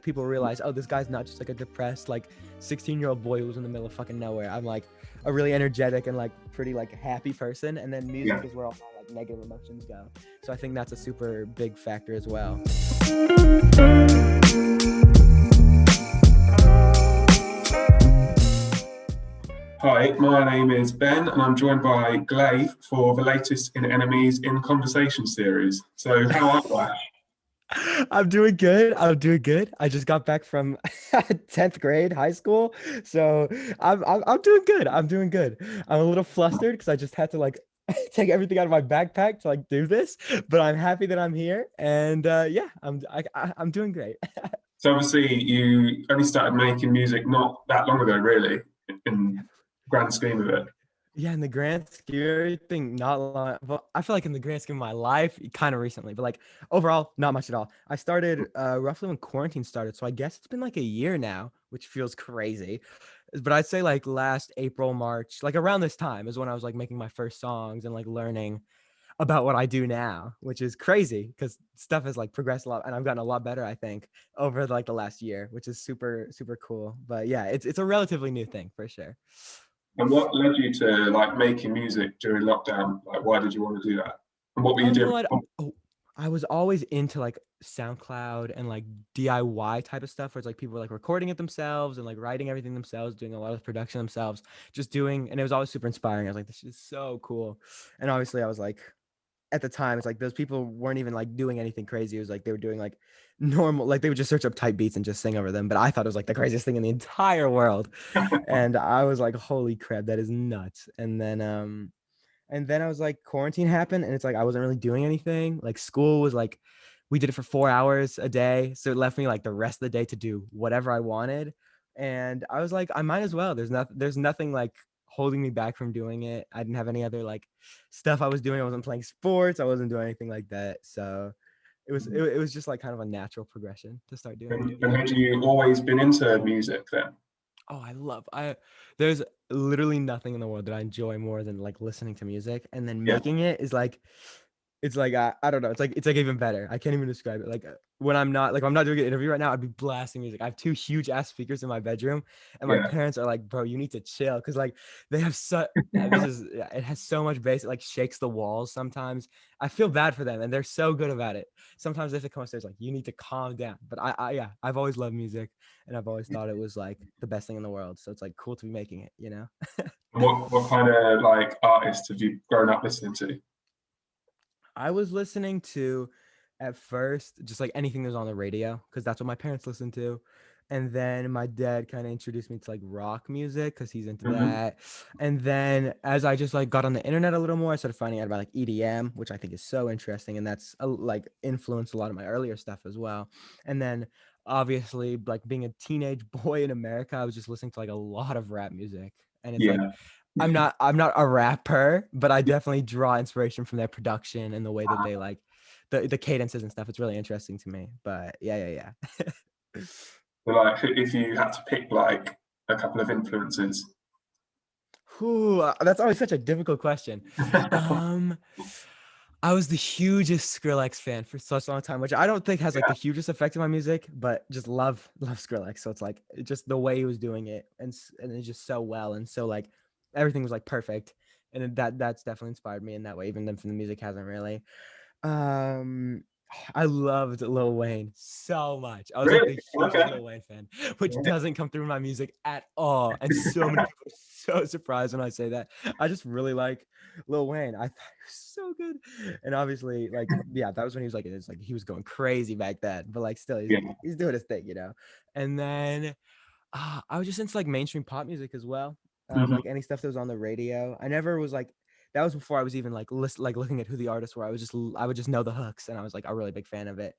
people realize, oh, this guy's not just like a depressed like 16-year-old boy who's in the middle of fucking nowhere. I'm like a really energetic and like pretty like happy person, and then music is where all my like negative emotions go. So I think that's a super big factor as well. Hi, my name is Ben, and I'm joined by Glaive for the latest in NME's In Conversation series. So how are you, Ash? I'm doing good. I'm doing good. I just got back from 10th grade high school. So I'm doing good. I'm doing good. I'm a little flustered because I just had to like take everything out of my backpack to like do this, but I'm happy that I'm here. And yeah, I'm doing great. So obviously you only started making music not that long ago, really, in grand scheme of it. Yeah, in the grand scheme of everything, not long. Well, I feel like in the grand scheme of my life, kind of recently, but like overall, not much at all. I started roughly when quarantine started, so I guess it's been like a year now, which feels crazy. But I'd say like last April, March, like around this time is when I was like making my first songs and like learning about what I do now, which is crazy because stuff has like progressed a lot, and I've gotten a lot better, I think, over like the last year, which is super, super cool. But yeah, it's a relatively new thing for sure. And what led you to like making music during lockdown? Like, why did you want to do that? And what were you You doing? know what? Oh, I was always into like SoundCloud and like DIY type of stuff where it's like people were like recording it themselves and like writing everything themselves, doing a lot of the production themselves, just doing, and it was always super inspiring. I was like, this is so cool. And obviously I was like, at the time, it's like those people weren't even like doing anything crazy. It was like they were doing like normal, like they would just search up type beats and just sing over them. But I thought it was like the craziest thing in the entire world. And I was like, holy crap, that is nuts. And then I was like, quarantine happened, and it's like I wasn't really doing anything. Like school was like, we did it for 4 hours a day, so it left me like the rest of the day to do whatever I wanted. And I was like, I might as well. There's nothing like holding me back from doing it. I didn't have any other like stuff I was doing. I wasn't playing sports. I wasn't doing anything like that. So it was just like kind of a natural progression to start doing it. And had you always been into music then? Oh, there's literally nothing in the world that I enjoy more than like listening to music, and then Yeah. making it is like, it's like, I don't know. It's like even better. I can't even describe it. Like when I'm not like, I'm not doing an interview right now, I'd be blasting music. I have two huge ass speakers in my bedroom, and my Yeah. parents are like, bro, you need to chill. Cause like they have this is, yeah, it has so much bass. It like shakes the walls sometimes. I feel bad for them, and they're so good about it. Sometimes they have to come upstairs like, you need to calm down. But yeah, I've always loved music, and I've always thought it was like the best thing in the world. So it's like cool to be making it, you know? And what kind of like artists have you grown up listening to? I was listening to, at first, just like anything that was on the radio, because that's what my parents listened to. And then my dad kind of introduced me to like rock music because he's into Hmm. that. And then as I just like got on the internet a little more, I started finding out about like EDM, which I think is so interesting. And that's like influenced a lot of my earlier stuff as well. And then obviously, like being a teenage boy in America, I was just listening to like a lot of rap music. And it's like, Yeah. I'm not a rapper, but I definitely draw inspiration from their production and the way that they like the cadences and stuff. It's really interesting to me. But yeah. So like, if you had to pick like a couple of influences. Whew, that's always such a difficult question. Um, I was the hugest Skrillex fan for such a long time, which I don't think has like the hugest effect on my music, but just love Skrillex. So it's like just the way he was doing it, and it's just so well, and so like everything was like perfect, and that's definitely inspired me in that way, even if the music hasn't really. Um, I loved Lil Wayne so much. I was like Really? the hugest Okay. Lil Wayne fan, which Yeah. doesn't come through my music at all. And so many people are so surprised when I say that. I just really like Lil Wayne. I thought he was so good. And obviously, like, yeah, that was when he was like, it's like he was going crazy back then, but like still Yeah. he's doing his thing, you know. And then I was just into like mainstream pop music as well. Mhm. Like any stuff that was on the radio. I never was like, that was before I was even like like looking at who the artists were. I would just know the hooks, and I was like a really big fan of it.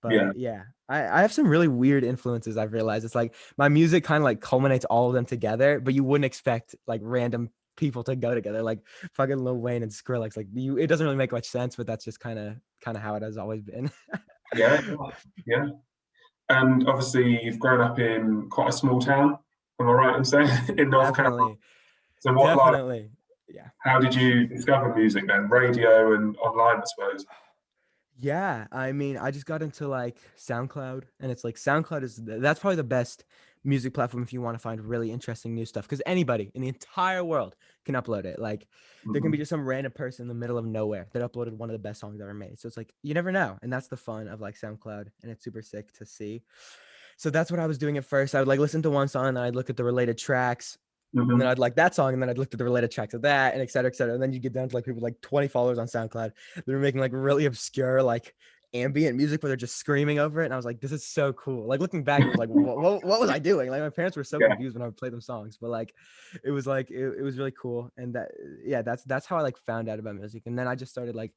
Yeah. But yeah, I have some really weird influences. I've realized it's like my music kind of like culminates all of them together, but you wouldn't expect like random people to go together, like fucking Lil Wayne and Skrillex. Like it doesn't really make much sense, but that's just kind of how it has always been. Yeah. Yeah. And obviously, you've grown up in quite a small town. Am I right in saying in North Carolina? Definitely, So what like? definitely, yeah. How did you discover music then? Radio and online, I suppose. Yeah, I mean, I just got into like SoundCloud, and it's like SoundCloud that's probably the best music platform if you want to find really interesting new stuff, because anybody in the entire world can upload it. Like, there can be Hmm. just some random person in the middle of nowhere that uploaded one of the best songs ever made. So it's like you never know, and that's the fun of like SoundCloud, and it's super sick to see. So that's what I was doing at first. I would like listen to one song, and I'd look at the related tracks, and then Hmm. I'd like that song, and then I'd look at the related tracks of that, and et cetera, et cetera. And then you get down to like people with like 20 followers on SoundCloud. They're making like really obscure, like ambient music where they're just screaming over it. And I was like, this is so cool. Like looking back, it was like, what was I doing? Like my parents were so Yeah. confused when I would play them songs, but it was like, it was really cool. And that, yeah, that's how I like found out about music. And then I just started like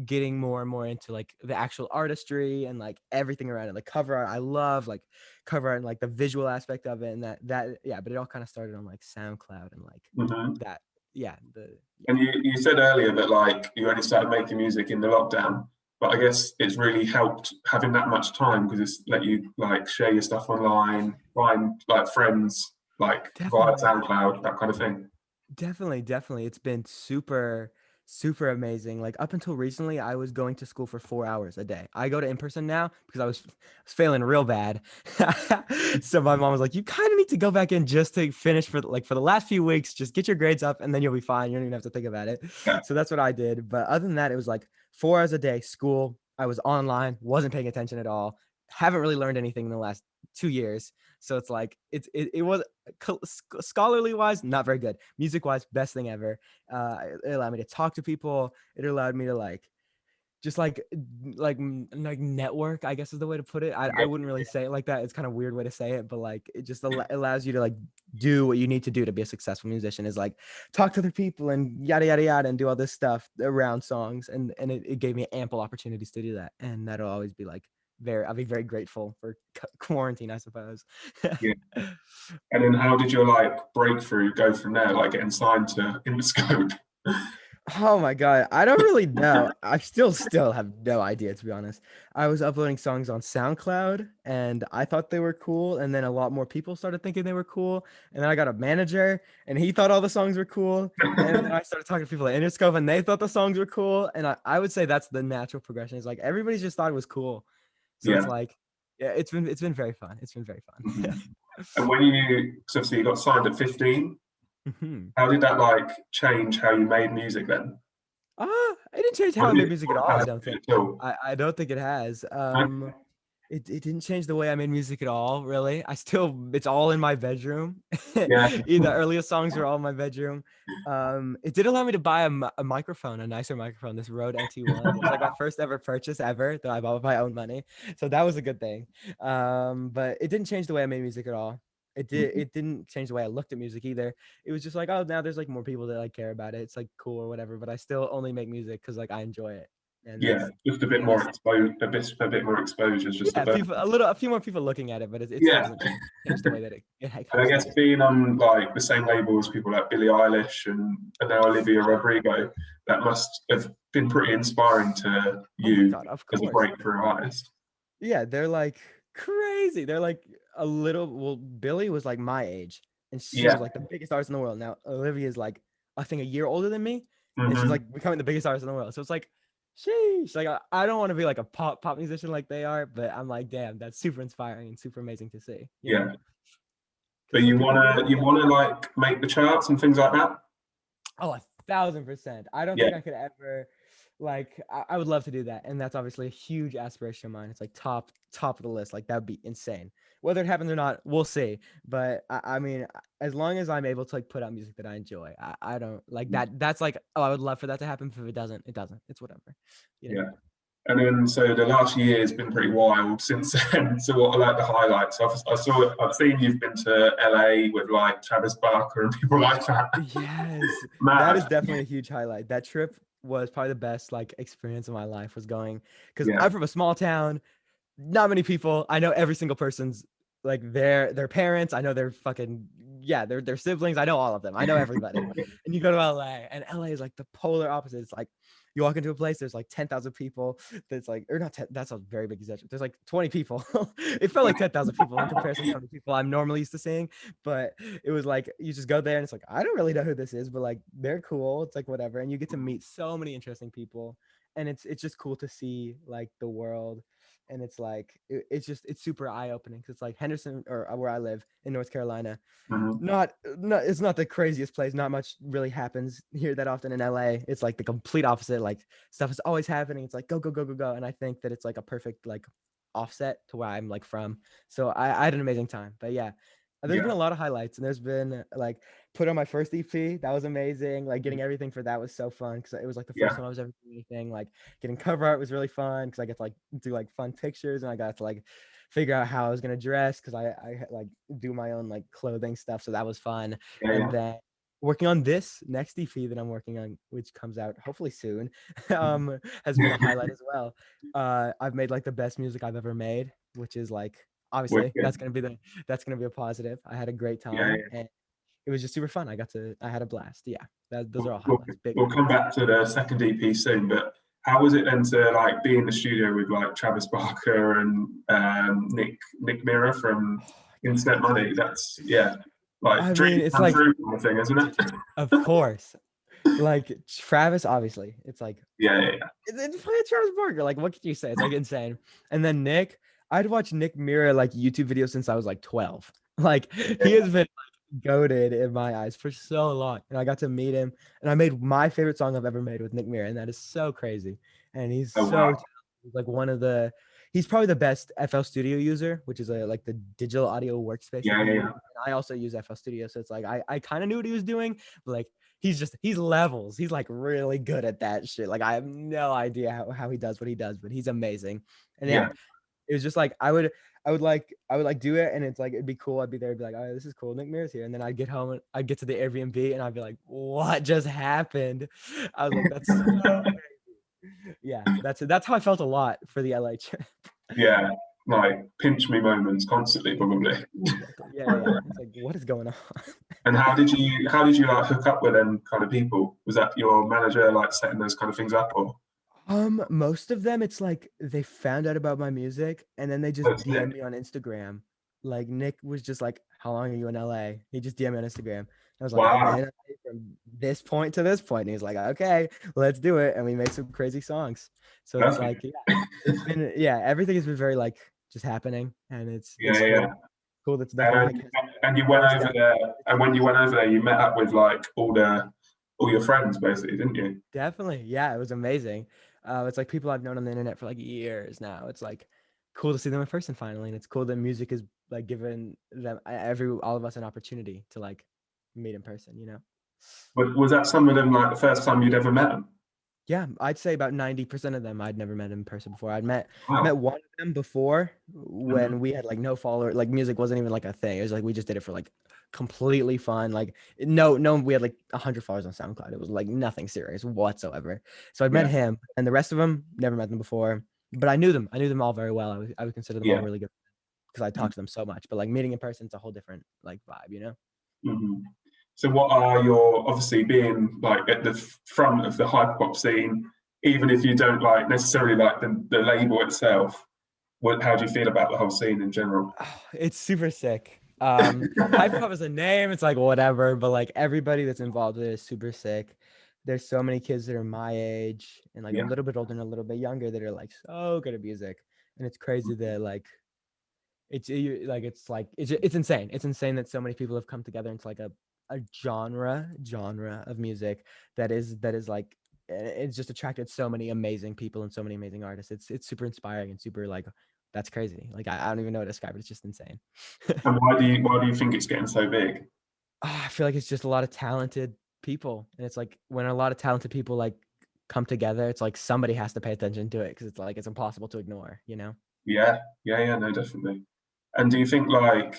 getting more and more into like the actual artistry and like everything around it, like cover art. I love like cover art and like the visual aspect of it, and that yeah. But it all kind of started on like SoundCloud and like Hmm. that. Yeah, the yeah. And you said earlier that like you only started making music in the lockdown, but I guess it's really helped having that much time because it's let you like share your stuff online, find like friends like via Definitely. SoundCloud, that kind of thing. Definitely. It's been super amazing. Like up until recently, I was going to school for 4 hours a day. I go to in person now because I was failing real bad. So my mom was like, "You kind of need to go back in just to finish for the last few weeks. Just get your grades up, and then you'll be fine. You don't even have to think about it." Yeah. So that's what I did. But other than that, it was like 4 hours a day school. I was online, wasn't paying attention at all. Haven't really learned anything in the last 2 years. So it's like it was scholarly wise, not very good. Music wise, best thing ever. It allowed me to talk to people. It allowed me to like just like network, I guess is the way to put it. I Yeah. wouldn't really say it like that. It's kind of a weird way to say it, but like it just allows you to like do what you need to do to be a successful musician, is like talk to other people and yada yada yada and do all this stuff around songs. And it gave me ample opportunities to do that. And that'll always be like I'll be very grateful for quarantine, I suppose. Yeah. And then how did your like breakthrough go from there, like getting signed to Interscope? Oh my God. I don't really know. I still have no idea, to be honest. I was uploading songs on SoundCloud and I thought they were cool. And then a lot more people started thinking they were cool. And then I got a manager and he thought all the songs were cool. And then I started talking to people at Interscope and they thought the songs were cool. And I would say that's the natural progression. It's like everybody's just thought it was cool. So it's Yeah. like, yeah, it's been very fun. It's been very Mhm. fun. And when you, so obviously you got signed at 15, Mhm. how did that like change how you made music then? It didn't change how Or I did made it, music or at it all, I hasn't don't think. at all? I don't think it has. No? It didn't change the way I made music at all, really. It's all in my bedroom. Yeah. The earliest songs are all in my bedroom. It did allow me to buy a microphone, a nicer microphone, this Rode NT1. It was like my first ever purchase ever that I bought with my own money. So that was a good thing. But it didn't change the way I made music at all. It didn't change the way I looked at music either. It was just like, oh, now there's like more people that like care about it. It's like cool or whatever, but I still only make music because like I enjoy it. And Yeah, just a bit and more that's exposure, a bit more exposure is just a yeah, bit. a few more people looking at it, but it still Yeah. doesn't change the way that it And I comes to guess me. being on like the same label as people like Billie Eilish and now Olivia Rodrigo, that must have been pretty inspiring to Oh my you God, of as a course. breakthrough artist. Yeah, they're like crazy. They're like a little, well, Billy was like my age and she was Yeah. like the biggest artist in the world. Now Olivia is like, I think a year older than me, and she's Hmm. like becoming the biggest artist in the world. So it's like, sheesh. Like I don't want to be like a pop musician like they are, but I'm like, damn, that's super inspiring and super amazing to see, you know? Yeah. But Because people really you get it. wanna like make the charts and things like that? Oh, 1,000%. I don't Yeah. think I could ever like I would love to do that. And that's obviously a huge aspiration of mine. It's like top of the list. Like that would be insane. Whether it happens or not, we'll see. But I mean, as long as I'm able to like put out music that I enjoy, I don't like that. That's like, oh, I would love for that to happen. If it doesn't, it doesn't. It's whatever. You know? Yeah. And then, so the last year has been pretty wild since then. So, what are like the highlights? I've seen you've been to LA with like Travis Barker and people like that. Yes, that is Mad. definitely a huge highlight. That trip was probably the best like experience of my life, was going, because Yeah. I'm from a small town, not many people. I know every single person's like their parents. I know their fucking yeah, their siblings. I know all of them. I know everybody. And you go to LA, and LA is like the polar opposite. It's like you walk into a place, there's like 10,000 people. That's like, or not 10, that's a very big exaggeration. There's like 20 people. It felt like 10,000 people in comparison to how many people I'm normally used to seeing. But it was like you just go there and it's like, I don't really know who this is, but like they're cool. It's like whatever. And you get to meet so many interesting people. and it's just cool to see like the world, and it's like it's super eye opening because it's like Henderson, or where I live in North Carolina, Mhm. not it's not the craziest place. Not much really happens here that often in LA. It's like the complete opposite. Like stuff is always happening. It's like go go go go go, and I think that it's like a perfect like offset to where I'm like from. So I had an amazing time. But yeah, there's been Yeah. a lot of highlights, and there's been like put on my first EP. That was amazing. Like getting everything for that was so fun because it was like the first Yeah. time I was ever doing anything. Like getting cover art was really fun because I get to like do like fun pictures, and I got to like figure out how I was gonna dress because I like do my own like clothing stuff. So that was fun. Yeah. And Yeah. then working on this next EP that I'm working on, which comes out hopefully soon, has been a highlight as well. I've made like the best music I've ever made, which is like obviously Wicked. that's gonna be a positive. I had a great Yeah. time, Yeah. and it was just super fun. I had a blast. Yeah, those We'll, are all we'll, highlights. Big we'll come back to the second EP soon, but how was it then to like be in the studio with like Travis Barker and Nick Mira from Internet Money? That's yeah, like I dream mean, it's come like, true kind of thing, isn't it? of course, like Travis, obviously, it's like Yeah, yeah, yeah. it's fucking Travis Barker. Like, what could you say? It's like insane. And then Nick, I'd watched Nick Mira like YouTube videos since I was like 12. Like, he has been like goated in my eyes for so long. And I got to meet him, and I made my favorite song I've ever made with Nick Mira, and that is so crazy. And he's Oh so wow. talented. He's like he's probably the best FL Studio user, which is a like the digital audio workspace that Yeah, you yeah, use. yeah. And I also use FL Studio, so it's like I kind of knew what he was doing, but like he's levels. He's like really good at that shit. Like I have no idea how he does what he does, but he's amazing. And yeah, Yeah. it was just like I would like do it, and it's like it'd be cool. I'd be there, I'd be like, oh, this is cool. Nick Mira's here, and then I'd get home and I'd get to the Airbnb, and I'd be like, what just happened? I was like, that's so crazy. Yeah, that's how I felt a lot for the LA trip. Yeah, like pinch me moments constantly, probably. Exactly. Yeah. It's like, what is going on? And how did you like hook up with them kind of people? Was that your manager like setting those kind of things up, or Most of them, it's like they found out about my music and then they just that's DM it? me on Instagram. Like Nick was just like, "How long are you in LA?" He just DM me on Instagram. I was like, "I've been Wow. in LA from this point to this point." And he's like, "Okay, let's do it." And we made some crazy songs. So it's Perfect. like, yeah, it's been everything has been very like just happening, and Yeah, it's yeah, cool. yeah. Cool. That's definitely like And you went forced over down. there, and when you went over there, you met up with like all your friends, basically, didn't you? Definitely. Yeah, it was amazing. It's like people I've known on the internet for like years now. It's like cool to see them in person finally. And it's cool that music is like giving them all of us an opportunity to like meet in person, you know? Was that some of them like the first time you'd ever met them? Yeah, I'd say about 90% of them I'd never met in person before. I'd met Wow. one of them before Mhm. when we had like no follower, like music wasn't even like a thing. It was like we just did it for like completely fun. Like no, we had like 100 followers on SoundCloud. It was like nothing serious whatsoever. So I'd met Yeah, him, and the rest of them never met them before. But I knew them. I knew them all very well. I would consider them all yeah. really good because I talked to them so much. But like meeting in person, it's a whole different like vibe, you know? Mhm. So, what are your obviously being like at the front of the hyperpop scene, even if you don't like necessarily like the label itself? How do you feel about the whole scene in general? Oh, it's super sick. Hyperpop is a name. It's like whatever, but like everybody that's involved with it is super sick. There's so many kids that are my age and like a Yeah. little bit older and a little bit younger that are like so good at music, and it's crazy that like it's insane. It's insane that so many people have come together into like a genre of music that is like it's just attracted so many amazing people and so many amazing artists. It's super inspiring and super like that's crazy. Like I don't even know how to describe it. It's just insane. And why do you think it's getting so big? I feel like it's just a lot of talented people, and it's like when a lot of talented people like come together, it's like somebody has to pay attention to it because it's like it's impossible to ignore, you know? Yeah, yeah, yeah, no, definitely. And do you think like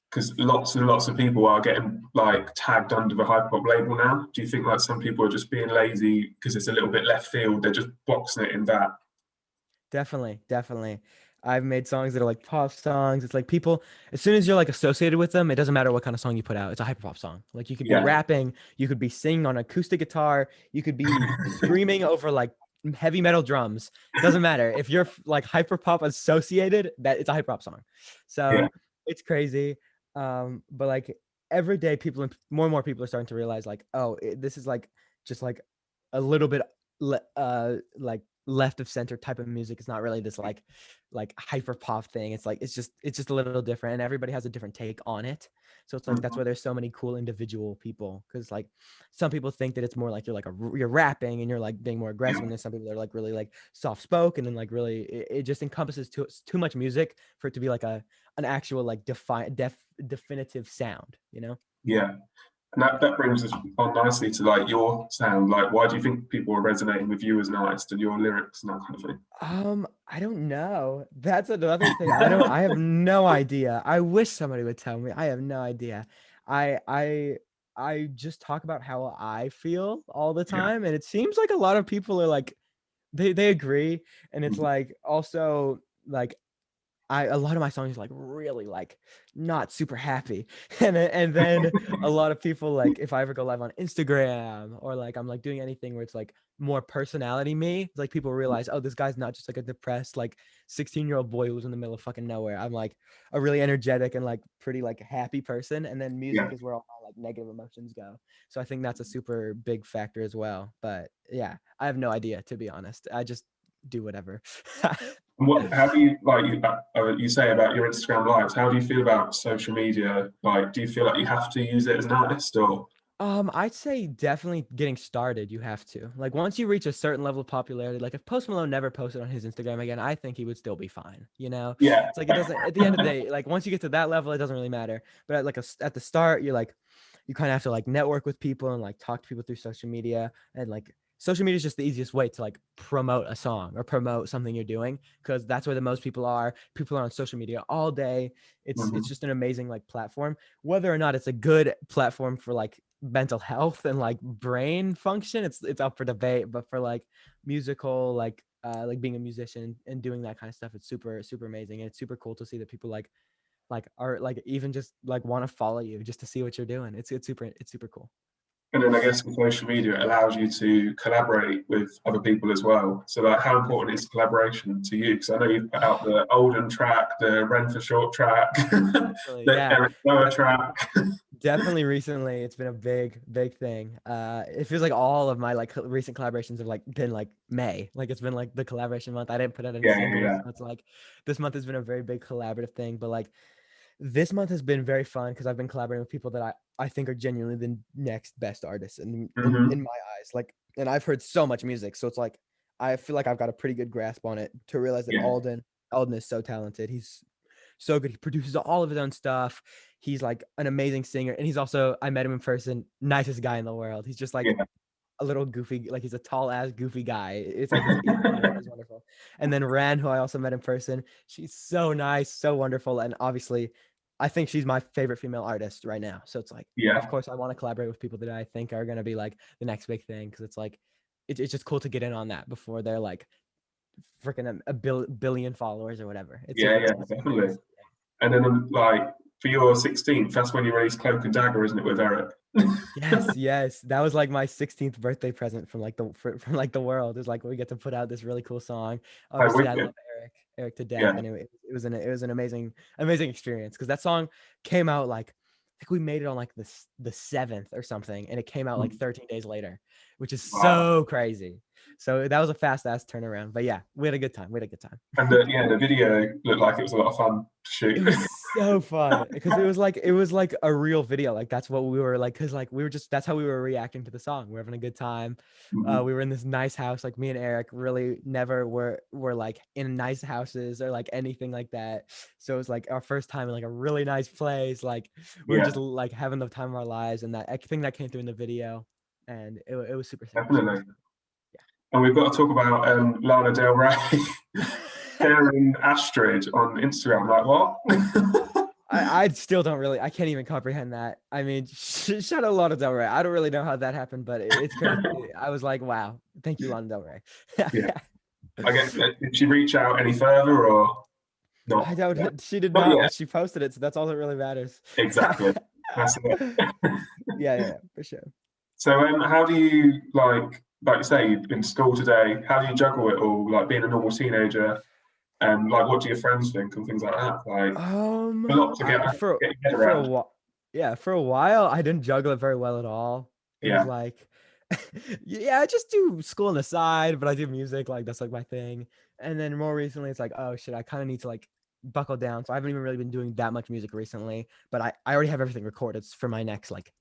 because lots and lots of people are getting like tagged under the hyperpop label now? Do you think like some people are just being lazy because it's a little bit left field? They're just boxing it in that. Definitely. I've made songs that are like pop songs. It's like people, as soon as you're like associated with them, it doesn't matter what kind of song you put out. It's a hyperpop song. Like you could be Yeah, rapping, you could be singing on acoustic guitar, you could be screaming over like heavy metal drums. Doesn't matter. If you're like hyperpop associated, that it's a hyperpop song. yeah, So it's crazy. But like every day, more and more people are starting to realize like, oh, this is like just like a little bit like left of center type of music. It's not really this like hyper pop thing. It's just a little different, and everybody has a different take on it. So it's like that's Mhm. why there's so many cool individual people, because like some people think that it's more like you're rapping and you're like being more aggressive, Yeah, and there's some people that are like really like soft spoken, and like really it just encompasses too much music for it to be like an actual like definitive sound, you know. yeah. And that brings us on nicely to like your sound. Like, why do you think people are resonating with you as an artist and your lyrics and that kind of thing? I don't know. That's another thing. I have no idea. I wish somebody would tell me. I have no idea. I I I just talk about how I feel all the Yeah. time, and it seems like a lot of people are like they agree, and it's Mhm. like also like a lot of my songs are like really like not super happy. And then a lot of people, like if I ever go live on Instagram or like I'm like doing anything where it's like more personality me, it's like people realize, oh, this guy's not just like a depressed like 16-year-old boy who's in the middle of fucking nowhere. I'm like a really energetic and like pretty like happy person, and then Yeah. music is where all my like negative emotions go. So I think that's a super big factor as well. But yeah, I have no idea, to be honest. I just do whatever. And what? How do you like you say about your Instagram lives? How do you feel about social media? Like, do you feel like you have to use it as an artist, or I'd say definitely getting started, you have to. Like once you reach a certain level of popularity, like if Post Malone never posted on his Instagram again, I think he would still be fine. You know, yeah, it's like it doesn't. At the end of the day, like once you get to that level, it doesn't really matter. But at at the start, you're like, you kind of have to like network with people and like talk to people through social media, and like social media is just the easiest way to like promote a song or promote something you're doing, because that's where the most people are. People are on social media all day. It's mhm, just an amazing like platform. Whether or not it's a good platform for like mental health and like brain function, it's up for debate. But for like musical like being a musician and doing that kind of stuff, it's super amazing, and it's super cool to see that people like are like even just like want to follow you just to see what you're doing. It's super cool. and then I guess with social media, it allows you to collaborate with other people as well. So, like, how important is collaboration to you? Because I know you've put out the Olden track, the Ren for Short track, Really, the yeah. Eric Noah track. Definitely recently it's been a big thing. It feels like all of my like recent collaborations have like been like May. Like it's been like the collaboration month. I didn't put out any Yeah, yeah, singles. yeah, So it's like this month has been a very big collaborative thing. But like this month has been very fun because I've been collaborating with people that I think are genuinely the next best artists in hmm, my eyes. Like, and I've heard so much music, so it's like I feel like I've got a pretty good grasp on it to realize that yeah, Alden is so talented. He's so good. He produces all of his own stuff. He's like an amazing singer, and he's also, I met him in person, nicest guy in the world. He's just like yeah. a little goofy, like he's a tall ass goofy guy. It's like he's wonderful. He's wonderful. And then Ran, who I also met in person, she's so nice, so wonderful, and obviously, I think she's my favorite female artist right now. So it's like, of Yeah, course, I want to collaborate with people that I think are gonna be like the next big thing, because it's like it's just cool to get in on that before they're like freaking billion followers or whatever. yeah, yeah, It's super definitely. nice. And then, like, for your 16th, that's when you release Cloak and Dagger, isn't it, with Eric? Yes, yes. That was like my 16th birthday present from like from like the world. It's like we get to put out this really cool song. Oh, Obviously, I wicked. love Eric to death, Yeah. and it was an amazing experience, because that song came out like I think we made it on like the 7th or something, and it came out like 13 days later, which is Wow. so crazy. So that was a fast ass turnaround. But yeah, we had a good time. We had a good time. And yeah, the video looked like it was a lot of fun to It shoot. was so fun because it was like a real video. Like that's what we were like, because like we were just that's how we were reacting to the song. We were having a good time. Mhm. We were in this nice house. Like me and Eric really never were like in nice houses or like anything like that. So it was like our first time in like a really nice place. Like we were Yeah, just like having the time of our lives, and that I think that came through in the video, and it was super definitely. sweet. And we've got to talk about Lana Del Rey Yeah. sharing Astrid on Instagram. Like, what? I still don't really, I can't even comprehend that. I mean, shout out Lana Del Rey. I don't really know how that happened, but it's crazy. I was like, wow, thank you, Lana Del Rey. Yeah. I guess, did she reach out any further or I not? don't, she did Not not, yet. but she posted it, so that's all that really matters. Exactly. That's it. Yeah, for sure. So, how do you like you say, you've been to school today? How do you juggle it all, like being a normal teenager, and like what do your friends think and things like that? Like a lot to I, for get your head for a around. while, yeah, for a while, I didn't juggle it very well at all. It was Yeah. like, Yeah, I just do school on the side, but I do music, like that's like my thing. And then more recently, it's like, oh shit, I kind of need to like buckle down. So I haven't even really been doing that much music recently, but I already have everything recorded for my next like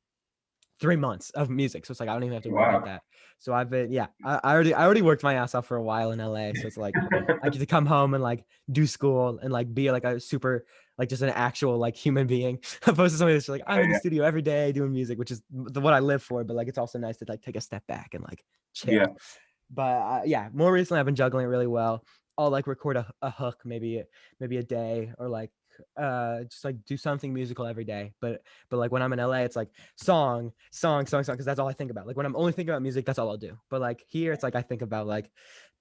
3 months of music. So it's like I don't even have to worry about Wow. that. So I've been, yeah, I already worked my ass off for a while in LA. So it's like I get to come home and like do school and like be like a super like just an actual like human being, opposed to somebody that's like I'm in the Yeah, studio every day doing music, which is what I live for. But like it's also nice to like take a step back and like yeah, chill. But yeah, more recently I've been juggling it really well. I'll like record a hook maybe a day, or like just like do something musical every day. But like when I'm in LA, it's like song, because that's all I think about. Like when I'm only thinking about music, that's all I'll do. But like here, it's like I think about like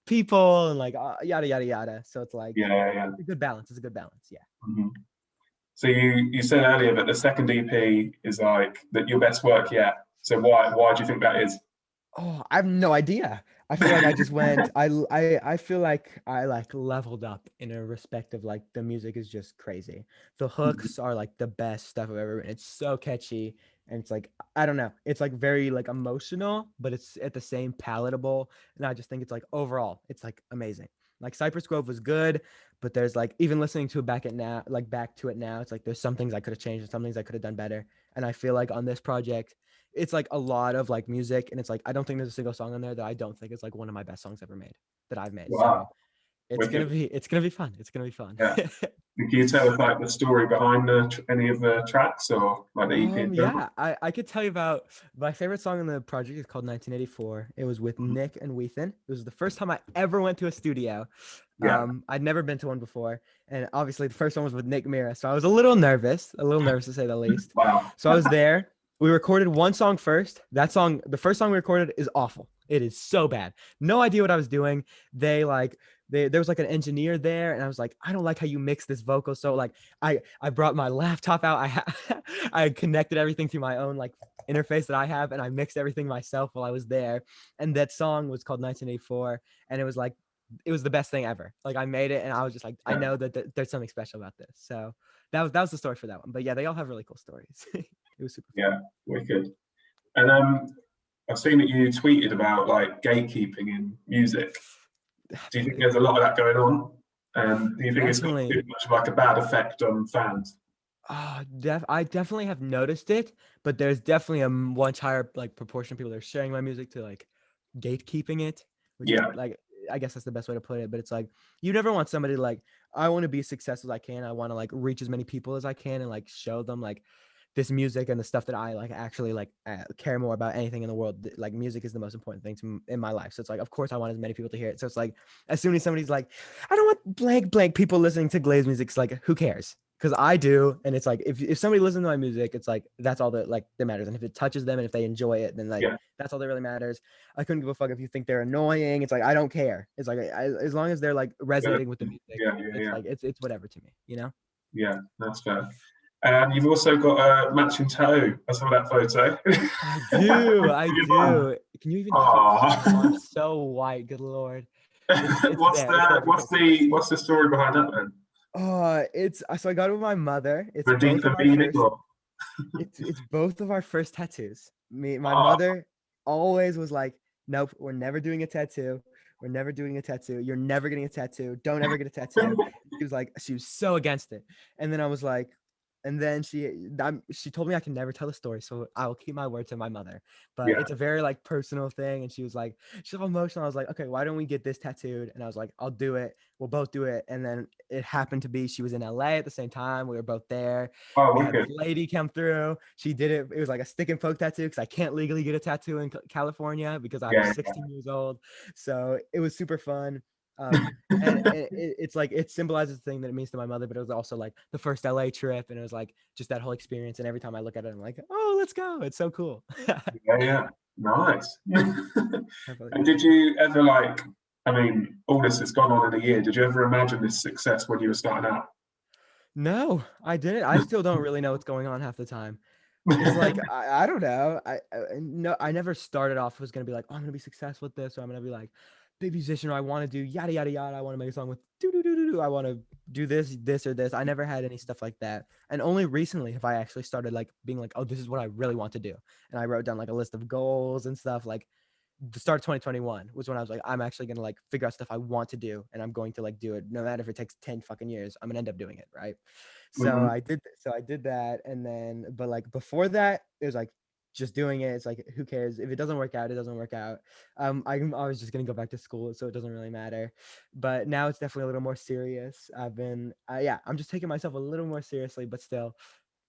people and like yada yada yada. So it's like yeah, yeah. a good balance. It's a good balance. Yeah. Mhm. So you said earlier that the second EP is like that your best work yet. So why do you think that is? Oh, I have no idea. I feel like I just went. I feel like I like leveled up in a respect of like the music is just crazy. The hooks are like the best stuff I've ever written. It's so catchy, and it's like I don't know. It's like very like emotional, but it's at the same palatable. And I just think it's like overall, it's like amazing. Like Cypress Grove was good, but there's like even listening to it back to it now, it's like there's some things I could have changed and some things I could have done better. And I feel like on this project it's like a lot of like music, and it's like I don't think there's a single song on there that I don't think is like one of my best songs ever made that I've made. So Wow, wicked. it's gonna be fun. It's gonna be fun. Yeah. Can you tell us like the story behind any of the tracks or like the EP in general? Yeah, I could tell you about my favorite song in the project is called 1984. It was with Nick and Weathen. It was the first time I ever went to a studio. Yeah. I'd never been to one before, and obviously the first one was with Nick Mira, so I was a little nervous to say the least. Wow. So I was there. We recorded one song first. That song, the first song we recorded, is awful. It is so bad. No idea what I was doing. They like there was like an engineer there, and I was like, I don't like how you mix this vocal. So like I brought my laptop out. I connected everything to my own like interface that I have, and I mixed everything myself while I was there. And that song was called 1984, and it was like it was the best thing ever. Like I made it, and I was just like, I Yeah. know that there's something special about this. So that was the story for that one. But yeah, they all have really cool stories. It was super fun. Yeah. Wicked. And I've seen that you tweeted about like gatekeeping in music. Do you think there's a lot of that going on? And do you think it's got too Definitely. much of like a bad effect on fans? I definitely have noticed it, but there's definitely a much higher like proportion of people that are sharing my music to like gatekeeping it, which Yeah. like I guess that's the best way to put it. But it's like you never want somebody to, like I want to be as successful as I can. I want to like reach as many people as I can and like show them like this music and the stuff that I like actually like care more about anything in the world. Like music is the most important thing in my life. So it's like, of course, I want as many people to hear it. So it's like, as soon as somebody's like, I don't want blank people listening to Glaive music, it's like, who cares? Because I do, and it's like if somebody listens to my music, it's like that's all that like that matters. And if it touches them and if they enjoy it, then like Yeah. that's all that really matters. I couldn't give a fuck if you think they're annoying. It's like I don't care. It's like as long as they're like Yeah. resonating with the music, Yeah. Yeah. it's Yeah. like it's whatever to me, you know. Yeah. That's fair. And you've also got a matching toe. I saw that photo. I do. I Your mum. do. Can you even hear? Oh, I'm Oh. so white. Good Lord. It's what's there. It's there the for what's pictures. the what's the story behind that then? It's so I got it with my mother. It's For a both deeper of our meaning first. or It's both of our first tattoos. My oh, mother always was like, "Nope, we're never doing a tattoo. We're never doing a tattoo. You're never getting a tattoo. Don't ever get a tattoo." She was so against it. And then I was like, and then she told me I can never tell the story, so I will keep my word to my mother. But yeah. it's a very like personal thing, and she's all emotional. I was like, okay, why don't we get this tattooed? And I was like, I'll do it. We'll both do it. And then it happened to be she was in LA at the same time. We were both there. Oh, We had this wicked. lady come through. She did it. It was like a stick and poke tattoo because I can't legally get a tattoo in California because I'm Yeah. 16 years old. So it was super fun. And it's like it symbolizes the thing that it means to my mother, but it was also like the first LA trip, and it was like just that whole experience. And every time I look at it, I'm like, oh, let's go! It's so cool. Yeah. Yeah. Nice. Definitely. And did you ever like? I mean, all this has gone on in a year. Did you ever imagine this success when you were starting out? No, I didn't. I still don't really know what's going on half the time. Cause like I don't know. No, I never started off was gonna be like, oh, I'm gonna be successful with this, or I'm gonna be like big musician, or I want to do yada yada yada. I want to make a song with do do do do do. I want to do this or this. I never had any stuff like that, and only recently have I actually started like being like, oh, this is what I really want to do, and I wrote down like a list of goals and stuff. Like the start of 2021 was when I was like, I'm actually gonna like figure out stuff I want to do, and I'm going to like do it, no matter if it takes 10 fucking years. I'm gonna end up doing it, right? So Hmm. I did that, and then, but like before that, it was like just doing it. It's like, who cares if it doesn't work out? It doesn't work out. I was just gonna go back to school, so it doesn't really matter. But now it's definitely a little more serious. Yeah, I'm just taking myself a little more seriously, but still,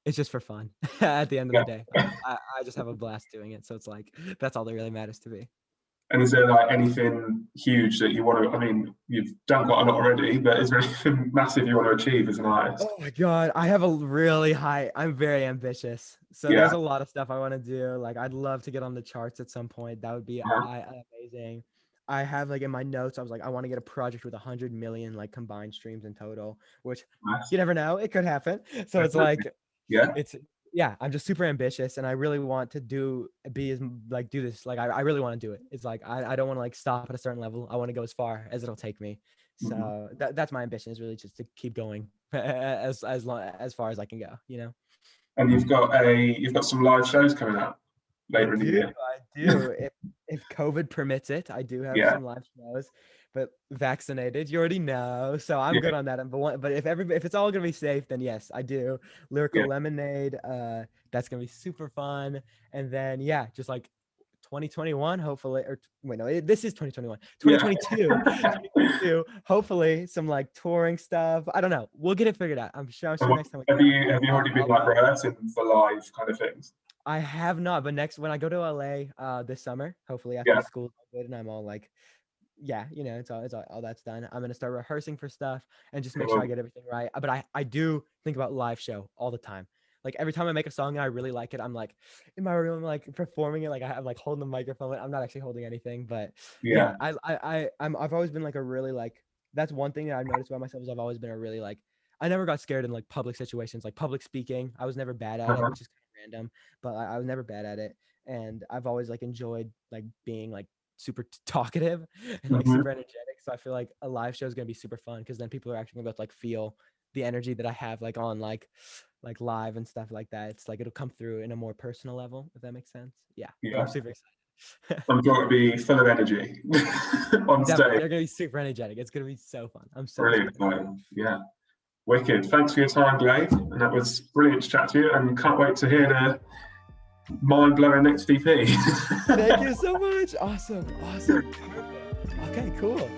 it's just for fun. At the end of the Yeah. day, I just have a blast doing it. So it's like that's all that really matters to me. And is there like anything huge that you want to? I mean, you've done quite a lot already, but is there anything massive you want to achieve as an artist? Oh my God. I have a really high, I'm very ambitious. So there's Yeah. a lot of stuff I want to do. Like I'd love to get on the charts at some point. That would be Uh-huh. amazing. I have like in my notes, I was like, I want to get a project with 100 million like combined streams in total, which Nice. you never know. It could happen. So it's Definitely. like, Yeah. it's, yeah, I'm just super ambitious, and I really want to do this. Like I really want to do it. It's like I don't want to like stop at a certain level. I want to go as far as it'll take me. Mhm. So that's my ambition, is really just to keep going as far as I can go, you know. And you've got some live shows coming up later in the year. I do. If COVID permits it, I do have Yeah. some live shows, but vaccinated, you already know, so I'm Yeah. good on that. But if it's all gonna be safe, then yes, I do. Lyrical Yeah. Lemonade, that's gonna be super fun. And then yeah, just like 2021, hopefully, or wait, no, this is 2021, Yeah. 2022, hopefully some like touring stuff. I don't know. We'll get it figured out. I'm And sure next time we have chat, you already been like rehearsing for live kind of things? I have not, but next when I go to LA this summer, hopefully after Yeah. school's all good and I'm all like, yeah, you know, all that's done. I'm gonna start rehearsing for stuff and just make sure I Cool. get everything right. But I do think about live show all the time. Like every time I make a song and I really like it, I'm like in my room, like performing it, like I'm like holding the microphone. I'm not actually holding anything, but yeah, Yeah. I've always been like a really like, that's one thing that I've noticed about myself, is I've always been a really like, I never got scared in like public situations, like public speaking. I was never bad at it, Uh-huh. which is kind of random, but I was never bad at it. And I've always like enjoyed like being like super talkative and like Hmm. super energetic. So I feel like a live show is gonna be super fun, because then people are actually gonna be able to like feel the energy that I have like on like live and stuff like that. It's like it'll come through in a more personal level, if that makes sense. Yeah, but I'm Yeah. super excited. I'm sure it'll be full of energy on Definitely, stage. they're gonna be super energetic. It's gonna be so fun. I'm so Really excited. exciting. Yeah. Wicked. Thanks for your time, Glaive. And that was brilliant to chat to you. And can't wait to hear the mind blowing next EP. Thank you so much. Awesome. Awesome. Perfect. Okay, cool.